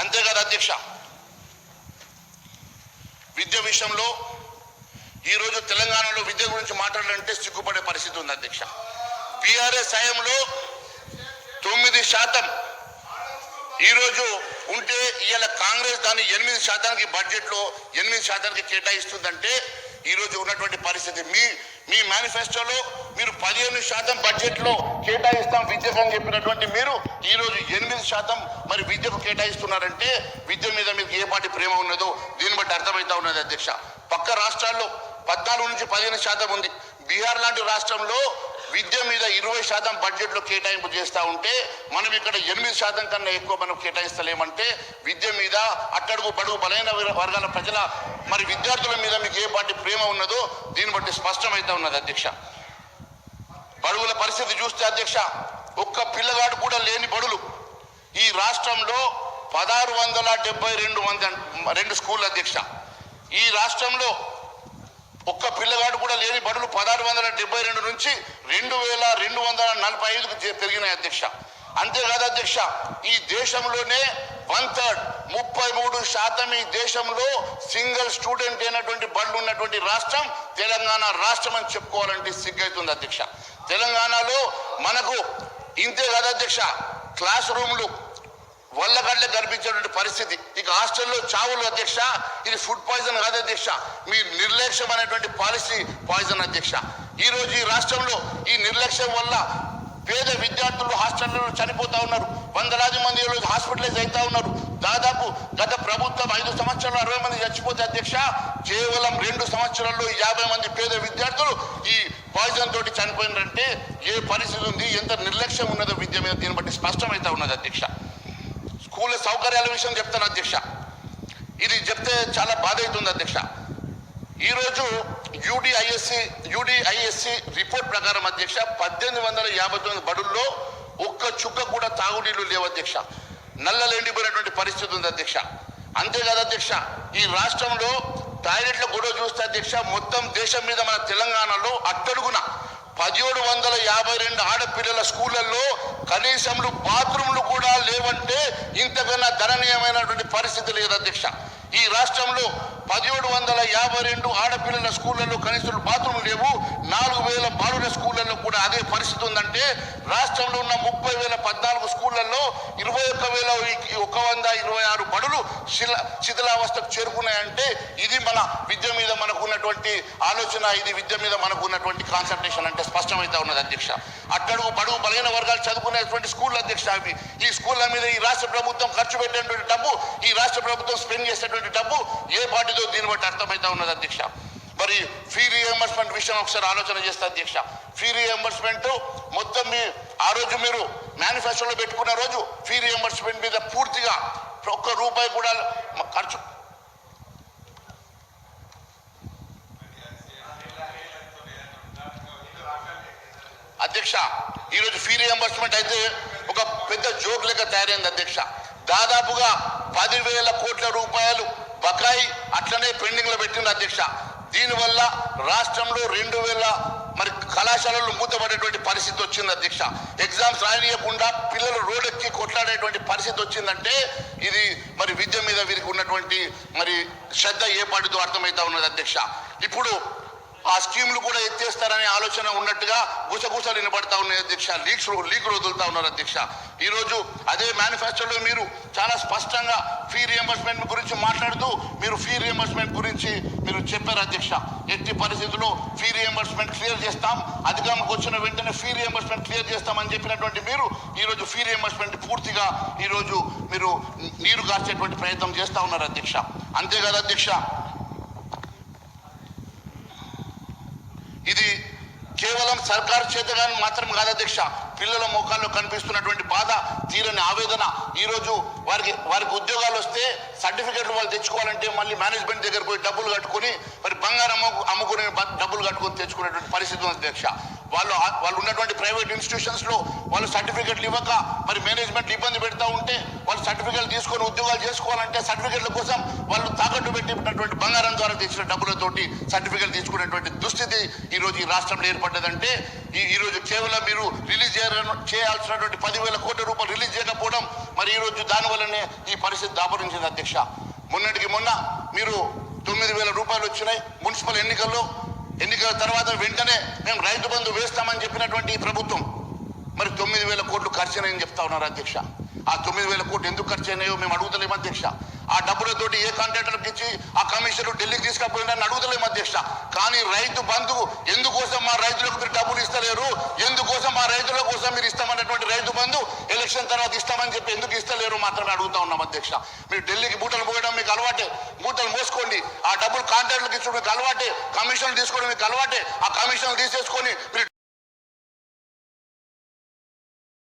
అంతేకాదు అధ్యక్ష, విద్య విషయంలో ఈరోజు తెలంగాణలో విద్య గురించి మాట్లాడాలంటే సిగ్గుపడే పరిస్థితి ఉంది అధ్యక్ష. బీఆర్ఎస్ హయాంలో 9% ఈరోజు ఉంటే ఇవాళ కాంగ్రెస్ దాన్ని 8% బడ్జెట్లో 8% కేటాయిస్తుందంటే ఈరోజు ఉన్నటువంటి పరిస్థితి. మీ మేనిఫెస్టోలో మీరు 15% బడ్జెట్లో కేటాయిస్తాం విద్యకు అని చెప్పినటువంటి మీరు ఈరోజు 8% మరి విద్యకు కేటాయిస్తున్నారంటే విద్య మీద మీకు ఏ పాటి ప్రేమ ఉన్నదో దీన్ని బట్టి అర్థమవుతా ఉన్నది అధ్యక్ష. పక్క రాష్ట్రాల్లో 14 నుంచి 15% ఉంది. బీహార్ లాంటి రాష్ట్రంలో విద్య మీద 20% బడ్జెట్లో కేటాయింపు చేస్తూ ఉంటే మనం ఇక్కడ 8% కన్నా ఎక్కువ మనం కేటాయిస్తలేమంటే విద్య మీద అట్టడుగు బడుగు బలైన వర్గాల ప్రజల మరి విద్యార్థుల మీద మీకు ఏ పాటి ప్రేమ ఉన్నదో దీన్ని బట్టి స్పష్టమవుతా ఉన్నది అధ్యక్ష. బడుగుల పరిస్థితి చూస్తే అధ్యక్ష, ఒక్క పిల్లగాడు కూడా లేని బడులు ఈ రాష్ట్రంలో 1672 స్కూల్ అధ్యక్ష. ఈ రాష్ట్రంలో ఒక్క పిల్లగాడు కూడా లేని బడులు 1672 నుంచి 2245కు పెరిగినాయి అధ్యక్ష. అంతేకాదు అధ్యక్ష, ఈ దేశంలోనే 1/3 33% ఈ దేశంలో సింగిల్ స్టూడెంట్ అయినటువంటి బడులు ఉన్నటువంటి రాష్ట్రం తెలంగాణ రాష్ట్రం అని చెప్పుకోవాలంటే సిగ్గైతుంది అధ్యక్ష. తెలంగాణలో మనకు ఇంతే కాదు అధ్యక్ష, క్లాస్ రూమ్లు వల్లగడ్డ కనిపించేటువంటి పరిస్థితి. ఇక హాస్టల్లో చావులు అధ్యక్ష, ఇది ఫుడ్ పాయిజన్ కాదు అధ్యక్ష, మీ నిర్లక్ష్యం అనేటువంటి పాలసీ పాయిజన్ అధ్యక్ష. ఈరోజు ఈ రాష్ట్రంలో ఈ నిర్లక్ష్యం వల్ల పేద విద్యార్థులు హాస్టల్లో చనిపోతా ఉన్నారు. వందలాది మంది ఈరోజు హాస్పిటలైజ్ అవుతా ఉన్నారు. దాదాపు గత ప్రభుత్వం 5 సంవత్సరాలు 60 మంది చచ్చిపోతే అధ్యక్ష, కేవలం 2 సంవత్సరాల్లో 50 మంది పేద విద్యార్థులు ఈ పాయిజన్ తోటి చనిపోయినారంటే ఏ పరిస్థితి ఉంది, ఎంత నిర్లక్ష్యం ఉన్నదో విద్య మీద దీన్ని బట్టి స్పష్టమవుతా ఉన్నది అధ్యక్ష. స్కూల్ సౌకర్యాల విషయం చెప్తాను అధ్యక్ష, ఇది చెప్తే చాలా బాధ అవుతుంది అధ్యక్ష. ఈరోజు యూడిఐఎస్సి రిపోర్ట్ ప్రకారం అధ్యక్ష 1859 బడుల్లో ఒక్క చుక్క కూడా తాగునీళ్లు లేవు అధ్యక్ష. నల్లలు ఎండిపోయినటువంటి పరిస్థితి ఉంది అధ్యక్ష. అంతేకాదు అధ్యక్ష, ఈ రాష్ట్రంలో టాయిలెట్ల గొడవ చూస్తే అధ్యక్ష, మొత్తం దేశం మీద మన తెలంగాణలో అట్టడుగున 1752 ఆడపిల్లల స్కూళ్ళల్లో కనీసంలో బాత్రూమ్లు కూడా లేవంటే ఇంతకన్నా గణనీయమైనటువంటి పరిస్థితి లేదు అధ్యక్ష. ఈ రాష్ట్రంలో 1752 ఆడపిల్లల స్కూళ్ళల్లో కనీసం బాత్రూమ్లు లేవు. 4000 బాలుర స్కూళ్ళల్లో కూడా అదే పరిస్థితి ఉందంటే రాష్ట్రంలో ఉన్న 30,014 స్కూళ్ళల్లో 21,126 బడులు శిథిలావస్థకు చేరుకున్నాయంటే ఇది మన విద్య మీద మనకు ఉన్నటువంటి ఆలోచన, ఇది విద్య మీద మనకు ఉన్నటువంటి కాన్సన్ట్రేషన్ అంటే స్పష్టమైతే ఉన్నది అధ్యక్ష. అట్టడుగు బడుగు బలైన వర్గాలు చదువుకునేటువంటి స్కూల్ అధ్యక్ష. అవి ఈ స్కూళ్ళ మీద ఈ రాష్ట్ర ప్రభుత్వం ఖర్చు పెట్టేటువంటి డబ్బు, ఈ రాష్ట్ర ప్రభుత్వం స్పెండ్ చేసేటువంటి డబ్బు ఏ పార్టీతో దీన్ని బట్టి అర్థమైతే ఉన్నది అధ్యక్ష. మరి ఫీ రీఎంబర్స్మెంట్ విషయం ఒకసారి ఆలోచన చేస్తే అధ్యక్ష, ఫీ రీఎంబర్స్మెంట్ మొత్తం ఆ రోజు మీరు మేనిఫెస్టోలో పెట్టుకున్న రోజు ఫీ రీఎంబర్స్మెంట్ మీద పూర్తిగా ఒక్క రూపాయి కూడా ఖర్చు అధ్యక్ష. ఈరోజు ఫీ రీఎంబర్స్మెంట్ అయితే ఒక పెద్ద జోక్ లెక్క తయారైంది అధ్యక్ష. దాదాపుగా 10,000 కోట్ల రూపాయలు బకాయి అట్లనే పెండింగ్ లో పెట్టింది అధ్యక్ష. దీనివల్ల రాష్ట్రంలో 2,000 మరి కళాశాలలు మూతపడేటువంటి పరిస్థితి వచ్చింది అధ్యక్ష. ఎగ్జామ్స్ రాయనీయకుండా పిల్లలు రోడ్డెక్కి కొట్లాడేటువంటి పరిస్థితి వచ్చిందంటే ఇది మరి విద్య మీద వీరికి ఉన్నటువంటి మరి శ్రద్ధ ఏ పాటితో అర్థమవుతా ఉన్నది అధ్యక్ష. ఇప్పుడు ఆ స్కీములు కూడా ఎత్తేస్తారనే ఆలోచన ఉన్నట్టుగా గుసగుసలు వినబడతా ఉన్నాయి అధ్యక్ష. లీకులు వదులుతా ఉన్నారు అధ్యక్ష. ఈరోజు అదే మేనిఫెస్టోలో మీరు చాలా స్పష్టంగా ఫీ రీఎంబర్స్మెంట్ గురించి మాట్లాడుతూ మీరు ఫీ రీఎంబర్స్మెంట్ గురించి మీరు చెప్పారు అధ్యక్ష. ఎట్టి పరిస్థితుల్లో ఫీ రీఎంబర్స్మెంట్ క్లియర్ చేస్తాం, అధికారంకి వచ్చిన వెంటనే ఫీ రీఎంబర్స్మెంట్ క్లియర్ చేస్తామని చెప్పినటువంటి మీరు ఈరోజు ఫీ రీఎంబర్స్మెంట్ పూర్తిగా ఈరోజు మీరు నీరు కార్చేటువంటి ప్రయత్నం చేస్తూ ఉన్నారు అధ్యక్ష. అంతేకాదు అధ్యక్ష, ఇది కేవలం సర్కారు చేతగాని మాత్రం కాదు అధ్యక్ష. పిల్లల ముఖాల్లో కనిపిస్తున్నటువంటి బాధ, తీరని ఆవేదన. ఈరోజు వారికి ఉద్యోగాలు వస్తే సర్టిఫికెట్లు వాళ్ళు తెచ్చుకోవాలంటే మళ్ళీ మేనేజ్మెంట్ దగ్గర పోయి డబ్బులు కట్టుకుని మరి బంగారం అమ్ముకుని డబ్బులు కట్టుకొని తెచ్చుకునేటువంటి పరిస్థితి ఉంది అధ్యక్ష. వాళ్ళు ఉన్నటువంటి ప్రైవేట్ ఇన్స్టిట్యూషన్స్ లో వాళ్ళు సర్టిఫికెట్లు ఇవ్వక మరి మేనేజ్మెంట్ ఇబ్బంది పెడతా ఉంటే వాళ్ళు సర్టిఫికెట్లు తీసుకొని ఉద్యోగాలు చేసుకోవాలంటే సర్టిఫికెట్ల కోసం వాళ్ళు తాకట్టు పెట్టినటువంటి బంగారం ద్వారా తెచ్చిన డబ్బులతోటి సర్టిఫికెట్ తీసుకునేటువంటి దుస్థితి ఈ రోజు ఈ రాష్ట్రంలో ఏర్పడ్డదంటే ఈ రోజు కేవలం మీరు రిలీజ్ చేయాల్సినటువంటి 10,000 కోట్ల రూపాయలు రిలీజ్ చేయకపోవడం మరి ఈ రోజు దానివల్లనే ఈ పరిస్థితి దాపురించింది అధ్యక్ష. మొన్నటికి మొన్న మీరు 9,000 రూపాయలు వచ్చినాయి మున్సిపల్ ఎన్నికల తర్వాత వెంటనే మేము రైతు బంధు వేస్తామని చెప్పినటువంటి ఈ ప్రభుత్వం మరి 9,000 కోట్లు ఖర్చు అయినాయని చెప్తా ఉన్నారు అధ్యక్ష. ఆ 9,000 కోట్లు ఎందుకు ఖర్చు అయినాయో మేము అడుగుతలేము అధ్యక్ష. ఆ డబ్బులతోటి ఏ కాంట్రాక్టర్కి ఇచ్చి ఆ కమిషన్ ఢిల్లీకి తీసుకుపోయిందని అడుగుతలేము అధ్యక్ష. కానీ రైతు బంధు ఎందుకోసం మా రైతులకు మీరు డబ్బులు ఇస్తలేరు, ఎందుకోసం మా రైతుల కోసం మీరు ఇస్తామన్నటువంటి రైతు బంధు ఎలక్షన్ తర్వాత ఇస్తామని చెప్పి ఎందుకు ఇస్తలేరు మాత్రమే అడుగుతా ఉన్నాం అధ్యక్ష. మీరు ఢిల్లీకి మూటలు పోయడం మీకు అలవాటే, మూటలు మోసుకోండి. ఆ డబ్బులు కాంట్రాక్టర్లకు ఇచ్చడం మీకు అలవాటే, కమిషన్లు తీసుకోవడం మీకు అలవాటే. ఆ కమిషన్లు తీసేసుకొని మీరు